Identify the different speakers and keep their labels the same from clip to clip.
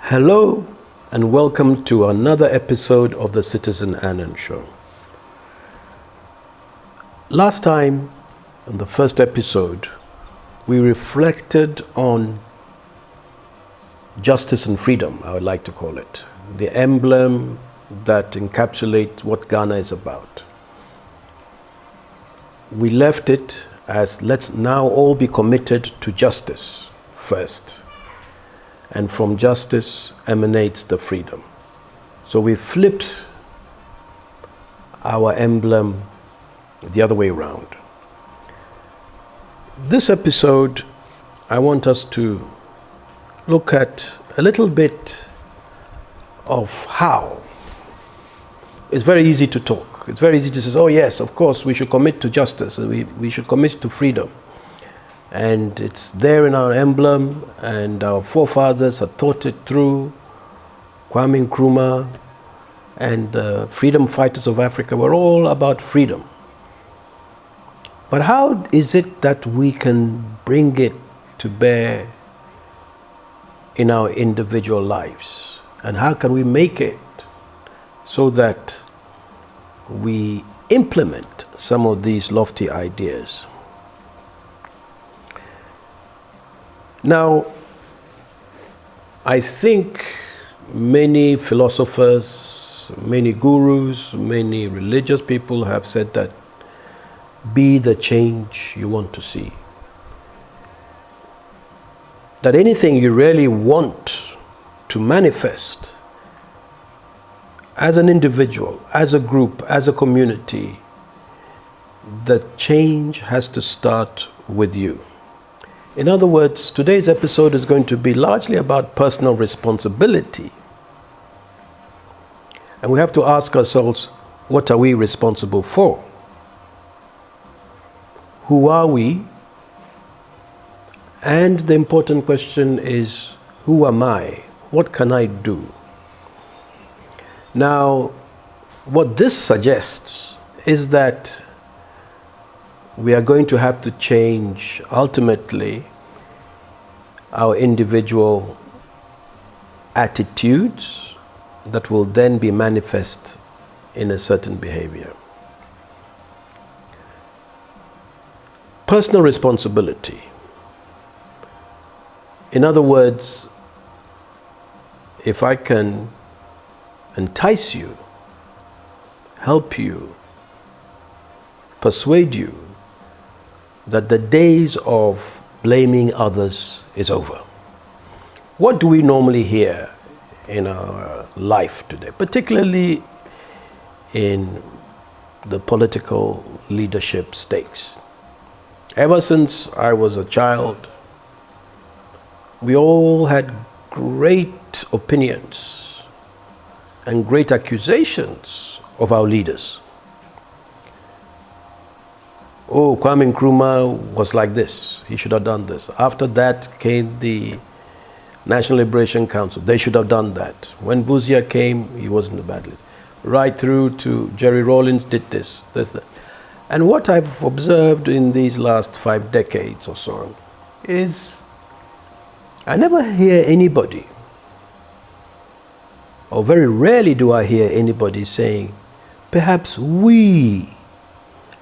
Speaker 1: Hello and welcome to another episode of the Citizen Annan Show. Last time, in the first episode, we reflected on justice and freedom, I would like to call it, the emblem that encapsulates what Ghana is about. We left it as let's now all be committed to justice first. And from justice emanates the freedom. So we flipped our emblem the other way around. This episode, I want us to look at a little bit of how. It's very easy to talk. It's very easy to say, oh yes, of course, we should commit to justice. We should commit to freedom. And it's there in our emblem, and our forefathers had thought it through. Kwame Nkrumah and the freedom fighters of Africa were all about freedom. But how is it that we can bring it to bear in our individual lives? And how can we make it so that we implement some of these lofty ideas? Now, I think many philosophers, many gurus, many religious people have said that be the change you want to see. That anything you really want to manifest as an individual, as a group, as a community, the change has to start with you. In other words, today's episode is going to be largely about personal responsibility. And we have to ask ourselves, what are we responsible for? Who are we? And the important question is, who am I? What can I do? Now, what this suggests is that we are going to have to change, ultimately, our individual attitudes that will then be manifest in a certain behavior. Personal responsibility. In other words, if I can entice you, help you, persuade you, that the days of blaming others is over. What do we normally hear in our life today, particularly in the political leadership stakes? Ever since I was a child, we all had great opinions and great accusations of our leaders. Oh, Kwame Nkrumah was like this. He should have done this. After that came the National Liberation Council. They should have done that. When Buzia came, he wasn't a bad leader. Right through to Jerry Rawlings did this, that. And what I've observed in these last 5 decades or so is I never hear anybody, or very rarely do I hear anybody saying, perhaps we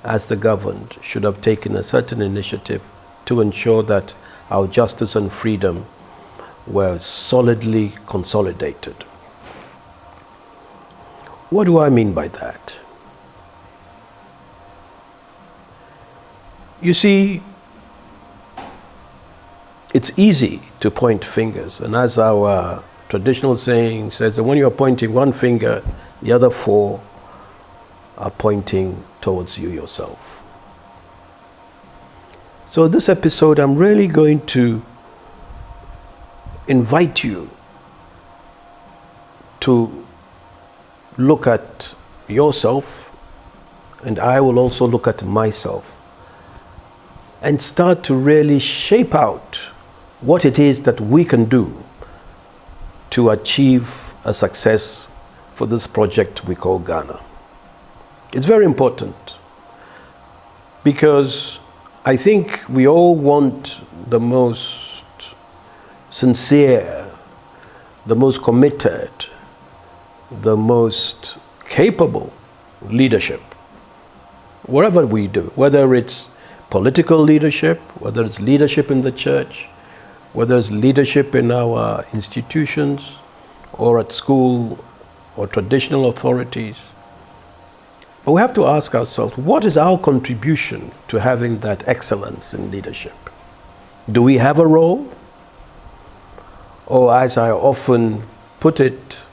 Speaker 1: as the governed should have taken a certain initiative to ensure that our justice and freedom were solidly consolidated. What do I mean by that? You see, it's easy to point fingers, and as our traditional saying says, that when you're pointing one finger, the other 4 are pointing towards you yourself. So this episode, I'm really going to invite you to look at yourself, and I will also look at myself, and start to really shape out what it is that we can do to achieve a success for this project we call Ghana. It's very important because I think we all want the most sincere, the most committed, the most capable leadership. Whatever we do, whether it's political leadership, whether it's leadership in the church, whether it's leadership in our institutions or at school or traditional authorities. But we have to ask ourselves, what is our contribution to having that excellence in leadership? Do we have a role? Or as I often put it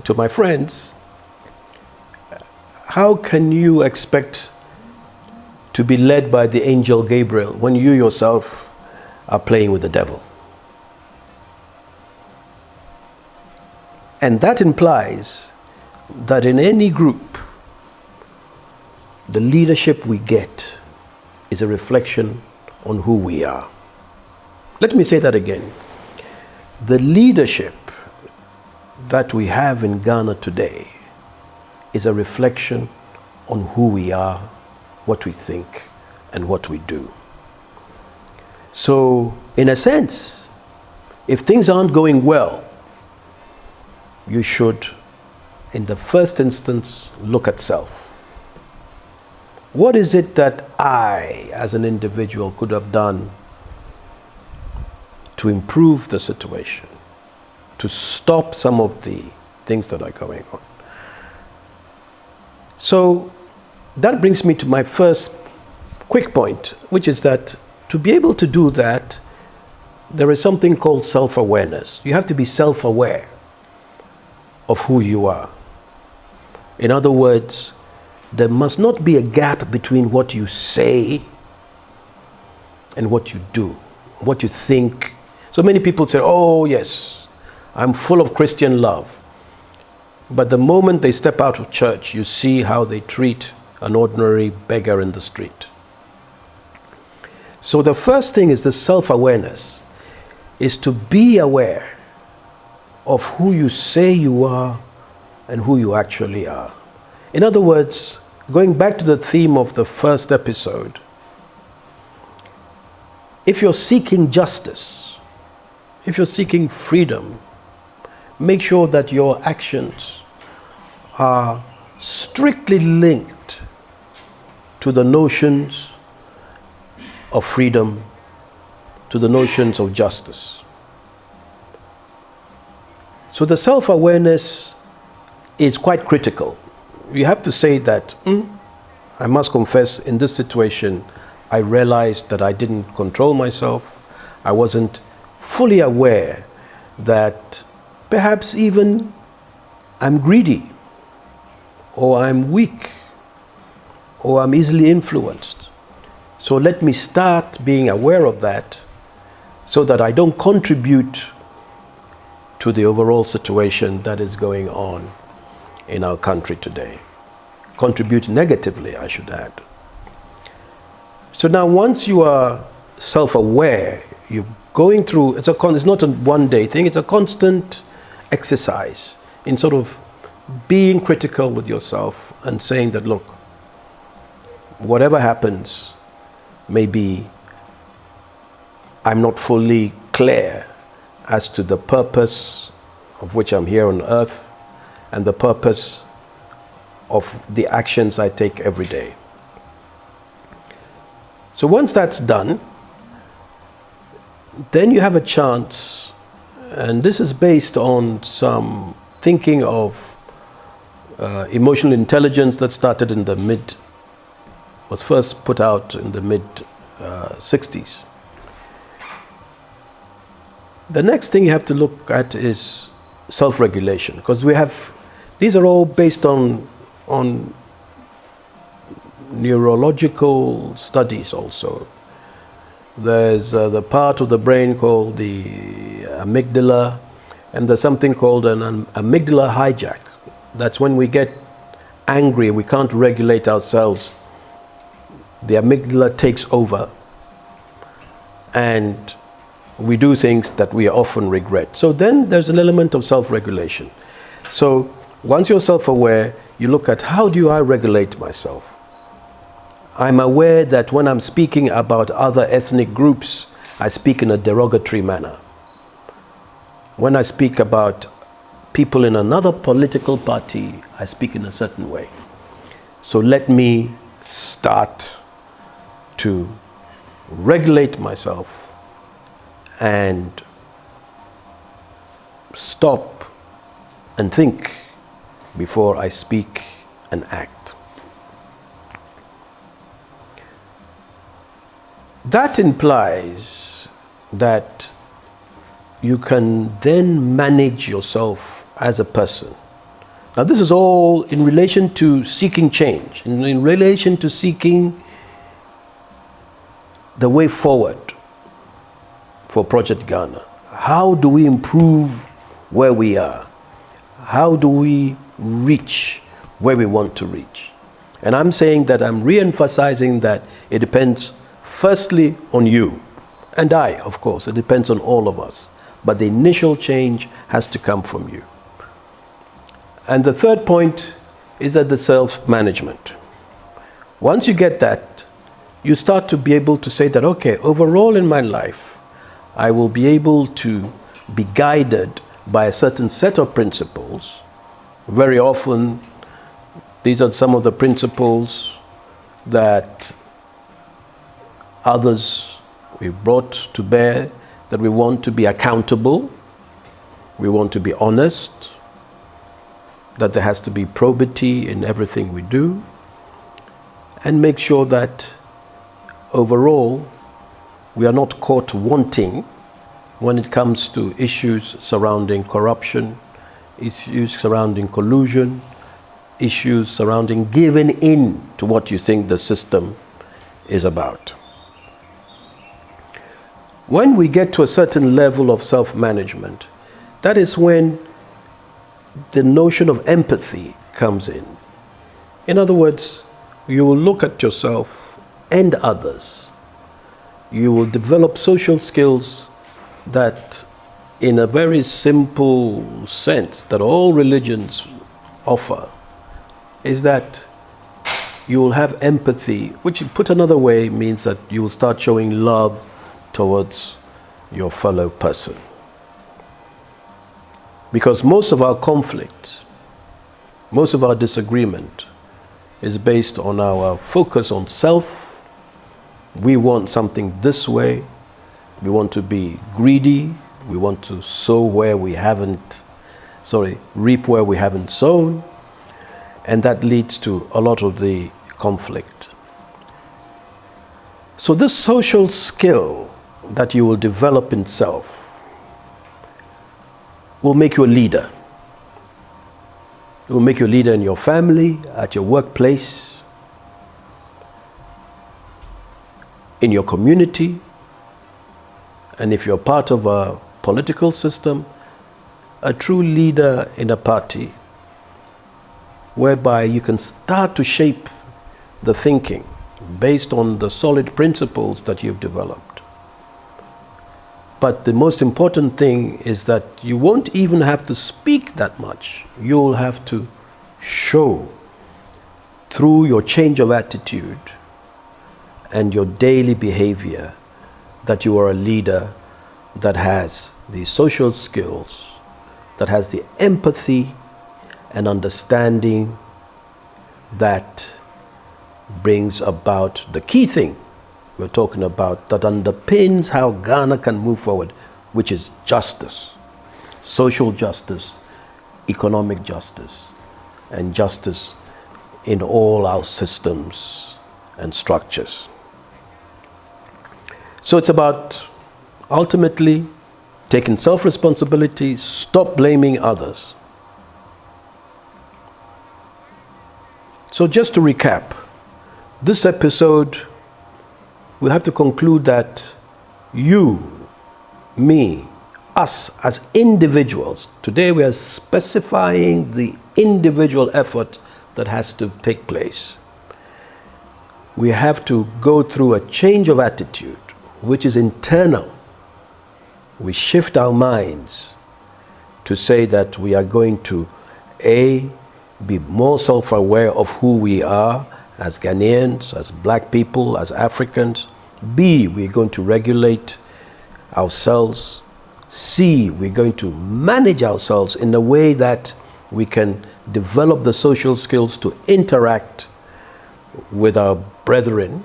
Speaker 1: to my friends, how can you expect to be led by the angel Gabriel when you yourself are playing with the devil? And that implies that in any group, the leadership we get is a reflection on who we are. Let me say that again. The leadership that we have in Ghana today is a reflection on who we are, what we think, and what we do. So, in a sense, if things aren't going well, you should, in the first instance, look at self. What is it that I, as an individual, could have done to improve the situation, to stop some of the things that are going on? So that brings me to my first quick point, which is that to be able to do that, there is something called self-awareness. You have to be self-aware of who you are. In other words, there must not be a gap between what you say and what you do, what you think. So many people say, oh yes, I'm full of Christian love. But the moment they step out of church, you see how they treat an ordinary beggar in the street. So the first thing is the self-awareness, is to be aware of who you say you are and who you actually are. In other words, going back to the theme of the first episode, if you're seeking justice, if you're seeking freedom, make sure that your actions are strictly linked to the notions of freedom, to the notions of justice. So the self-awareness is quite critical. You have to say that, I must confess, in this situation, I realized that I didn't control myself. I wasn't fully aware that perhaps even I'm greedy, or I'm weak, or I'm easily influenced. So let me start being aware of that so that I don't contribute to the overall situation that is going on in our country today. Contribute negatively, I should add. So now once you are self-aware, you're going through, it's not a one-day thing, it's a constant exercise in sort of being critical with yourself and saying that, look, whatever happens, maybe I'm not fully clear as to the purpose of which I'm here on earth and the purpose of the actions I take every day. So once that's done, then you have a chance, and this is based on some thinking of emotional intelligence that started in the was first put out in the mid-60s. The next thing you have to look at is self-regulation, because these are all based on neurological studies also. There's the part of the brain called the amygdala, and there's something called an amygdala hijack. That's when we get angry, we can't regulate ourselves. The amygdala takes over, and we do things that we often regret. So then there's an element of self-regulation. So once you're self-aware, you look at how do I regulate myself? I'm aware that when I'm speaking about other ethnic groups, I speak in a derogatory manner. When I speak about people in another political party, I speak in a certain way. So let me start to regulate myself and stop and think before I speak and act. That implies that you can then manage yourself as a person. Now, this is all in relation to seeking change, in relation to seeking the way forward for Project Ghana. How do we improve where we are? How do we reach where we want to reach? And I'm saying that I'm re-emphasizing that it depends firstly on you. And I, of course, it depends on all of us. But the initial change has to come from you. And the third point is that the self-management. Once you get that, you start to be able to say that, okay, overall in my life, I will be able to be guided by a certain set of principles. Very often, these are some of the principles that others we've brought to bear, that we want to be accountable, we want to be honest, that there has to be probity in everything we do, and make sure that overall we are not caught wanting when it comes to issues surrounding corruption, issues surrounding collusion, issues surrounding giving in to what you think the system is about. When we get to a certain level of self-management, that is when the notion of empathy comes in. In other words, you will look at yourself and others. You will develop social skills that, in a very simple sense, that all religions offer, is that you will have empathy, which, put another way, means that you will start showing love towards your fellow person. Because most of our conflict, most of our disagreement is based on our focus on self. We want something this way. We want to be greedy. We want to reap where we haven't sown. And that leads to a lot of the conflict. So this social skill that you will develop in self will make you a leader. It will make you a leader in your family, at your workplace, in your community, and if you're part of a political system, a true leader in a party, whereby you can start to shape the thinking based on the solid principles that you've developed. But the most important thing is that you won't even have to speak that much. You'll have to show through your change of attitude and your daily behavior that you are a leader that has the social skills, that has the empathy and understanding that brings about the key thing we're talking about, that underpins how Ghana can move forward, which is justice, social justice, economic justice, and justice in all our systems and structures. So it's about ultimately taking self-responsibility, stop blaming others. So just to recap, this episode, we'll have to conclude that you, me, us as individuals, today we are specifying the individual effort that has to take place. We have to go through a change of attitude, which is internal. We shift our minds to say that we are going to A, be more self-aware of who we are as Ghanaians, as black people, as Africans. B, we're going to regulate ourselves we're going to manage ourselves in a way that we can develop the social skills to interact with our brethren,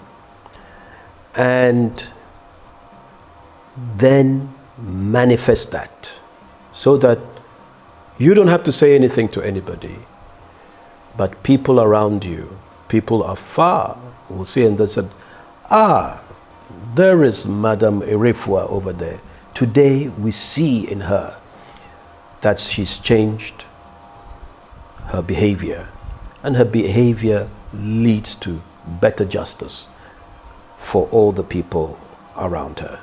Speaker 1: and then manifest that, so that you don't have to say anything to anybody, but people around you, people afar, will see and they said, there is Madam Erefua over there. Today we see in her that she's changed her behavior, and her behavior leads to better justice for all the people around her.